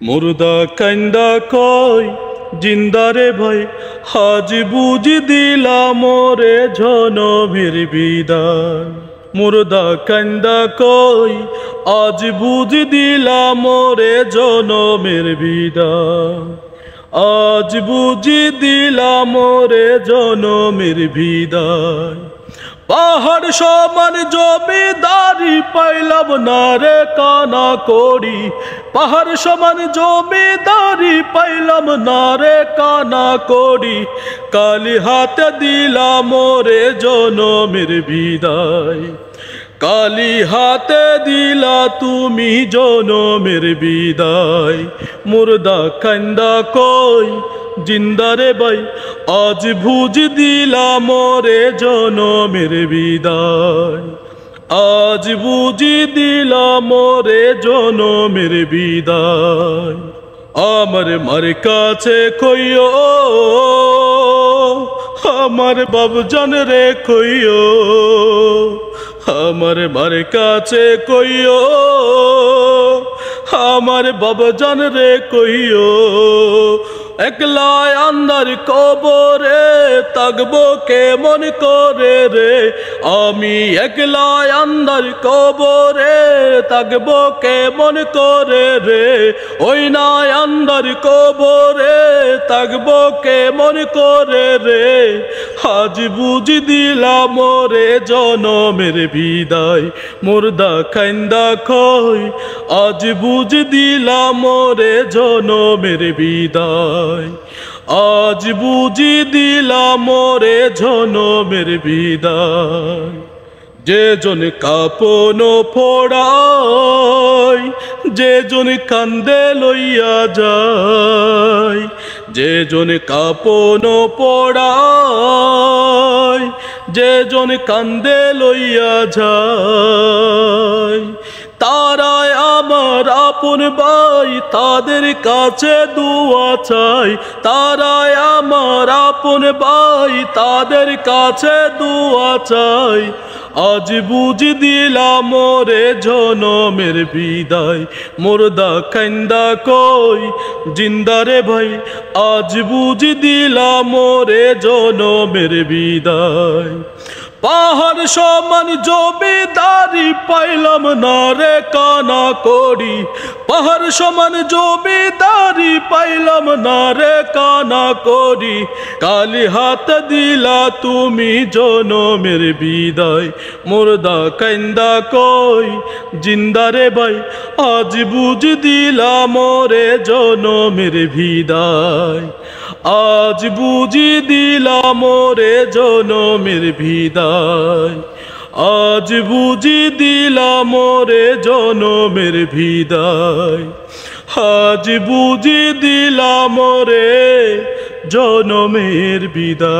মুর্দা কান্দা কই জিন্দারে ভাই আজ বুঝি দিলাম মোরে জনমের বিদায়। মুর্দা কান্দা কই আজ বুঝি দিলাম মোরে জনমের বিদায়। আজ বুঝি দিলাম মোরে জনমের বিদায়। পাহাড় সমান জমিদারি পাইলাম না রে কানা করি। পাহাড় সমান জমিদারি পাইলাম না রে কানা করি। কালি হাতে দিলাম মোরে জনমের বিদায়। কালি হাতে দিলা তুমি জনমের বিদায়। মুর্দা কান্দা কই জিন্দারে ভাই আজ বুঝি দিলাম মোরে জনমের বিদায়। আজ বুঝি দিলাম মোরে জনমের বিদায়। আমার মার কাছে কইও আমার বাবজান রে কইও। আমার মার কাছে কইও আমার বাবজান রে কইও। একলা আন্দার কবরে থাকবো কেমন করে রে। আমি একলা আন্দার কবরে থাকবো কেমন করে রে। ওই না আন্দার কবরে থাকবো কেমন করে রে। আজ বুঝি দিলাম মোরে জনমের বিদায়। মুর্দা কান্দা কই আজ বুঝি দিলাম মোরে জনমের বিদায়। আজ বুঝি দিলাম মোরে জনমের বিদায়। যে জন কাপন ফোড়ায় যে জন কান্দে লইয়া যায়। যে জন কাপন পোড়ায় যে জন কান্দে লইয়া যায়। তারাই আমার আপন ভাই তাদের কাছে দুয়া চাই। তারাই আমার আপন ভাই তাদের কাছে দুয়া চাই। আজ বুঝি দিলাম মোরে জনমের বিদায়। মুর্দা কান্দা কই জিন্দারে ভাই আজ বুঝি দিলাম মোরে জনমের বিদায়। পাহাড় সমান জমিদারি পাইলাম না রে কানা করি। পাহাড় সমান জমিদারি পাইলাম না রে কানা করি। কালি হাত দিলা তুমি জনমের বিদায়। মুর্দা কান্দা কই জিন্দারে ভাই আজ বুঝি দিলাম মোরে জনমের বিদায়। আজ বুঝি দিলাম মোরে জনমের বিদায়। আজ বুঝি দিলাম মোরে জনমের বিদায়। আজ বুঝি দিলাম মোরে জনমের বিদায়।